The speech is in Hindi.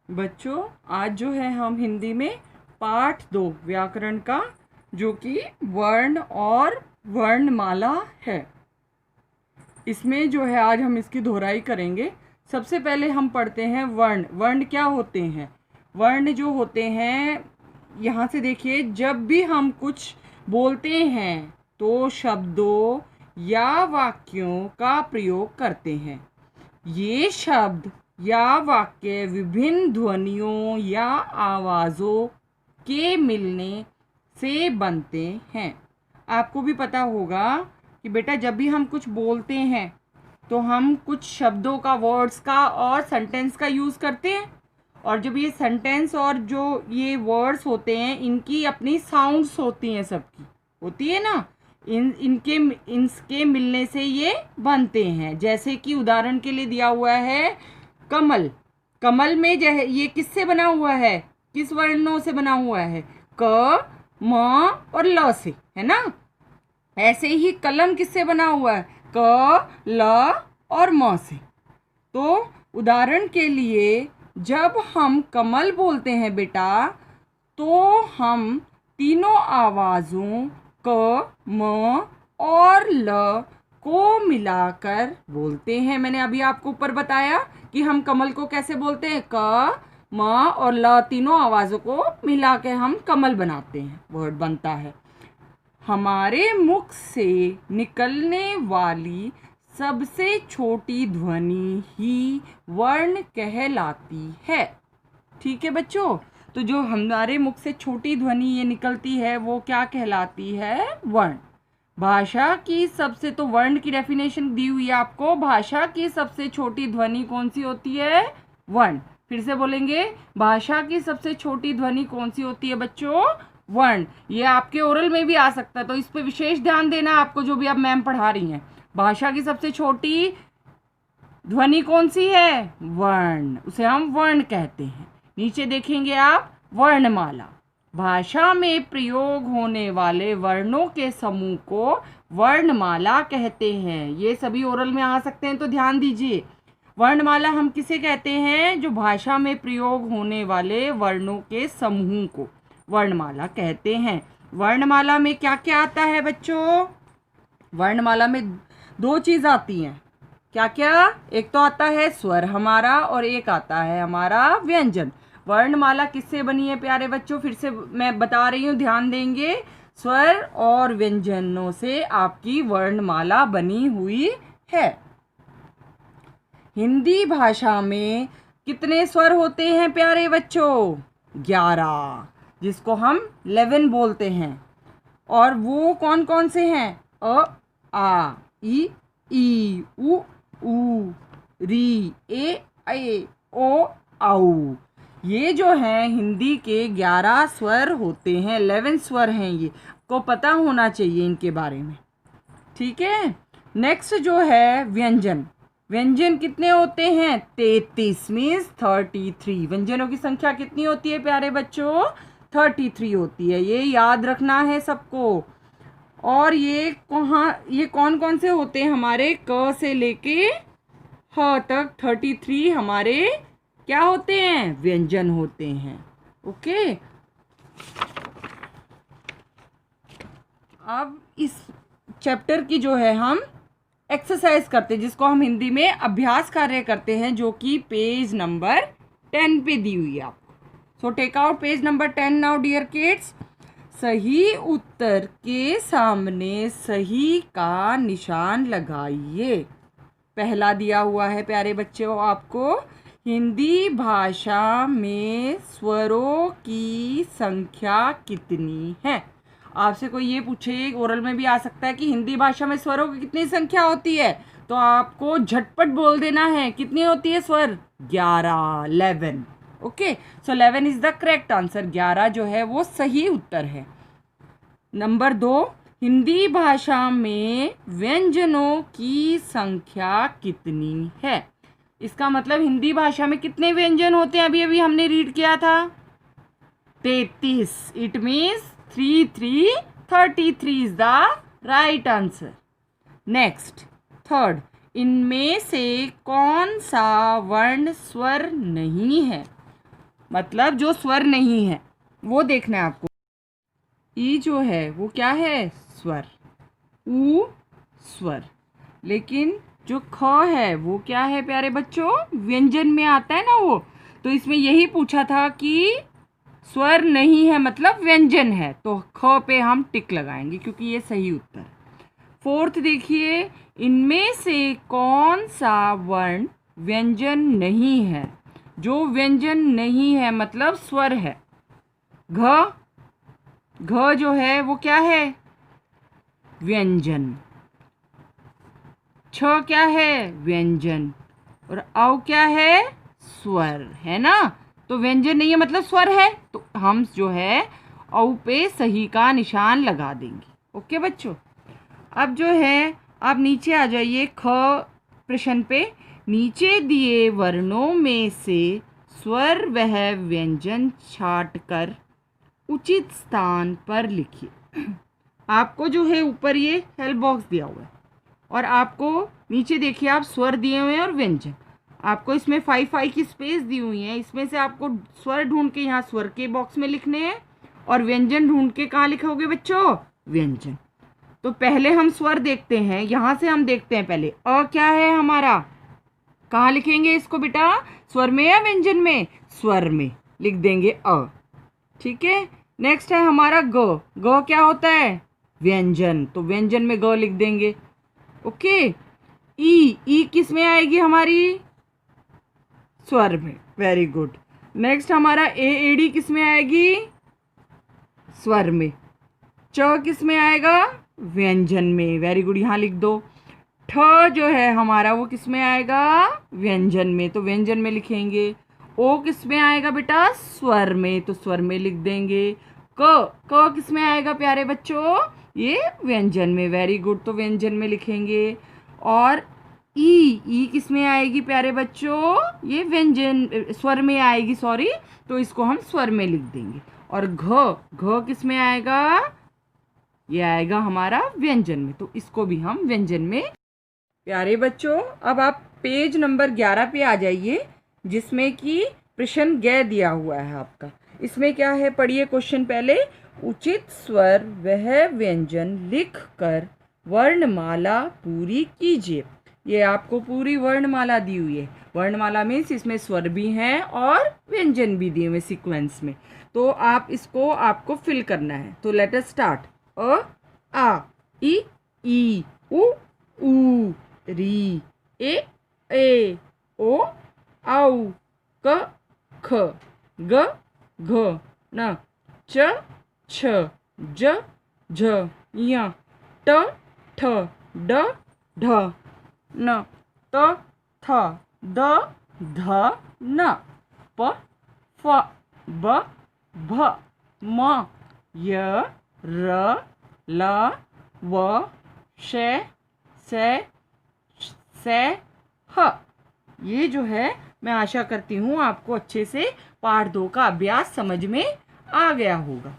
बच्चों, आज जो है हम हिंदी में पाठ 2 व्याकरण का, जो कि वर्ण और वर्णमाला है, इसमें जो है आज हम इसकी दोहराई करेंगे। सबसे पहले हम पढ़ते हैं वर्ण। वर्ण क्या होते हैं? वर्ण जो होते हैं, यहाँ से देखिए, जब भी हम कुछ बोलते हैं तो शब्दों या वाक्यों का प्रयोग करते हैं। ये शब्द या वाक्य विभिन्न ध्वनियों या आवाज़ों के मिलने से बनते हैं। आपको भी पता होगा कि बेटा, जब भी हम कुछ बोलते हैं तो हम कुछ शब्दों का, वर्ड्स का और सेंटेंस का यूज़ करते हैं, और जब ये सेंटेंस और जो ये वर्ड्स होते हैं, इनकी अपनी साउंड्स होती हैं, सबकी होती है ना, इनके मिलने से ये बनते हैं। जैसे कि उदाहरण के लिए दिया हुआ है कमल। कमल में जो है, ये किससे बना हुआ है? किस वर्णों से बना हुआ है? क, म और ल से, है ना। ऐसे ही कलम किससे बना हुआ है? क, ल और म से। तो उदाहरण के लिए जब हम कमल बोलते हैं बेटा, तो हम तीनों आवाज़ों क, म और ल को मिलाकर बोलते हैं। मैंने अभी आपको ऊपर बताया कि हम कमल को कैसे बोलते हैं। क, म और ल तीनों आवाज़ों को मिला के हम कमल बनाते हैं, वर्ड बनता है। हमारे मुख से निकलने वाली सबसे छोटी ध्वनि ही वर्ण कहलाती है। ठीक है बच्चों, तो जो हमारे मुख से छोटी ध्वनि ये निकलती है, वो क्या कहलाती है? वर्ण। भाषा की सबसे, तो वर्ण की डेफिनेशन दी हुई है आपको। भाषा की सबसे छोटी ध्वनि कौन सी होती है? वर्ण। फिर से बोलेंगे, भाषा की सबसे छोटी ध्वनि कौन सी होती है बच्चों? वर्ण। ये आपके ओरल में भी आ सकता है, तो इस पे विशेष ध्यान देना आपको, जो भी आप मैम पढ़ा रही हैं। भाषा की सबसे छोटी ध्वनि कौन सी है? वर्ण। उसे हम वर्ण कहते हैं। नीचे देखेंगे आप, वर्णमाला। भाषा में प्रयोग होने वाले वर्णों के समूह को वर्णमाला कहते हैं। ये सभी ओरल में आ सकते हैं, तो ध्यान दीजिए। वर्णमाला हम किसे कहते हैं? जो भाषा में प्रयोग होने वाले वर्णों के समूह को वर्णमाला कहते हैं। वर्णमाला में क्या क्या आता है बच्चों? वर्णमाला में 2 चीज आती हैं। क्या क्या? एक तो आता है स्वर हमारा, और एक आता है हमारा व्यंजन। वर्णमाला किससे बनी है प्यारे बच्चों? फिर से मैं बता रही हूँ, ध्यान देंगे। स्वर और व्यंजनों से आपकी वर्णमाला बनी हुई है। हिंदी भाषा में कितने स्वर होते हैं प्यारे बच्चों? 11, जिसको हम 11 बोलते हैं। और वो कौन कौन से हैं? अ, आ, ई, उ, री, ए, ओ, औ। ये जो हैं हिंदी के 11 स्वर होते हैं, 11 स्वर हैं। ये को पता होना चाहिए इनके बारे में। ठीक है। नेक्स्ट जो है व्यंजन। व्यंजन कितने होते हैं? 33 मीन्स 33। व्यंजनों की संख्या कितनी होती है प्यारे बच्चों? 33 होती है। ये याद रखना है सबको। और ये कौन कौन से होते हैं हमारे? क से लेके ह तक 33 हमारे क्या होते हैं? व्यंजन होते हैं। ओके। अब इस चैप्टर की जो है हम एक्सरसाइज करते हैं, जिसको हम हिंदी में अभ्यास कार्य करते हैं, जो कि पेज नंबर 10 पे दी हुई है आपको। So take out page number 10 now dear kids. सही उत्तर के सामने सही का निशान लगाइए। पहला दिया हुआ है प्यारे बच्चों आपको, हिंदी भाषा में स्वरों की संख्या कितनी है? आपसे कोई ये पूछे, ओरल में भी आ सकता है कि हिंदी भाषा में स्वरों की कितनी संख्या होती है, तो आपको झटपट बोल देना है कितनी होती है स्वर? 11, 11। Okay, so 11 is the correct answer. 11 जो है वो सही उत्तर है। नंबर 2, हिंदी भाषा में व्यंजनों की संख्या कितनी है? इसका मतलब हिंदी भाषा में कितने व्यंजन होते हैं? अभी अभी हमने रीड किया था 33। It means 33 is the right answer. Next, third, इनमें से कौन सा वर्ण स्वर नहीं है? मतलब जो स्वर नहीं है वो देखना है आपको। ई जो है वो क्या है? स्वर। ऊ स्वर। लेकिन जो ख है वो क्या है प्यारे बच्चों? व्यंजन में आता है ना वो। तो इसमें यही पूछा था कि स्वर नहीं है मतलब व्यंजन है, तो ख पे हम टिक लगाएंगे क्योंकि ये सही उत्तर। फोर्थ देखिए, इनमें से कौन सा वर्ण व्यंजन नहीं है? जो व्यंजन नहीं है मतलब स्वर है। घ, घ जो है वो क्या है? व्यंजन। छ क्या है? व्यंजन। और औ क्या है? स्वर, है ना। तो व्यंजन नहीं है मतलब स्वर है, तो हम जो है औ पे सही का निशान लगा देंगे। ओके बच्चों। अब जो है आप नीचे आ जाइए ख प्रश्न पे। नीचे दिए वर्णों में से स्वर वह व्यंजन छांट कर उचित स्थान पर लिखिए। आपको जो है ऊपर ये हेल्प बॉक्स दिया हुआ है और आपको नीचे देखिए आप स्वर दिए हुए हैं और व्यंजन। आपको इसमें 5 की स्पेस दी हुई है, इसमें से आपको स्वर ढूंढ के यहाँ स्वर के बॉक्स में लिखने हैं और व्यंजन ढूंढ के कहाँ लिखोगे बच्चों? व्यंजन। तो पहले हम स्वर देखते हैं, यहाँ से हम देखते हैं पहले अ क्या है हमारा। कहाँ लिखेंगे इसको बेटा? स्वर में या व्यंजन में? स्वर में लिख देंगे अ। ठीक है। नेक्स्ट है हमारा ग। ग क्या होता है? व्यंजन, तो व्यंजन में ग लिख देंगे। ओके। ई किस में आएगी हमारी? स्वर में। Very good. नेक्स्ट हमारा एडी किस में आएगी? स्वर में। च किस में आएगा? व्यंजन में। वेरी गुड, यहाँ लिख दो। ठ जो है हमारा वो किस में आएगा? व्यंजन में, तो व्यंजन में लिखेंगे। ओ किस में आएगा बेटा? स्वर में, तो स्वर में लिख देंगे। क किस में आएगा प्यारे बच्चों? ये व्यंजन में। वेरी गुड, तो व्यंजन में लिखेंगे। और ई किस में आएगी प्यारे बच्चों? ये व्यंजन स्वर में आएगी, सॉरी, तो इसको हम स्वर में लिख देंगे। और घ किस में आएगा? ये आएगा हमारा व्यंजन में, तो इसको भी हम व्यंजन में। प्यारे बच्चों अब आप पेज नंबर 11 पे आ जाइए जिसमें कि प्रश्न ग दिया हुआ है आपका। इसमें क्या है पढ़िए क्वेश्चन पहले। उचित स्वर वह व्यंजन लिख कर वर्णमाला पूरी कीजिए। ये आपको पूरी वर्णमाला दी हुई है। वर्णमाला मीन्स इसमें स्वर भी हैं और व्यंजन भी दिए हुए सीक्वेंस में, तो आप इसको आपको फिल करना है। तो लेट अस स्टार्ट। अ आ ई उ री ए ओ औ क ख ग घ न च छ ज झ य ट ठ ड ढ न त थ द ध न प फ ब भ म य र ल व श से ह। ये जो है मैं आशा करती हूँ आपको अच्छे से पाठ 2 का अभ्यास समझ में आ गया होगा।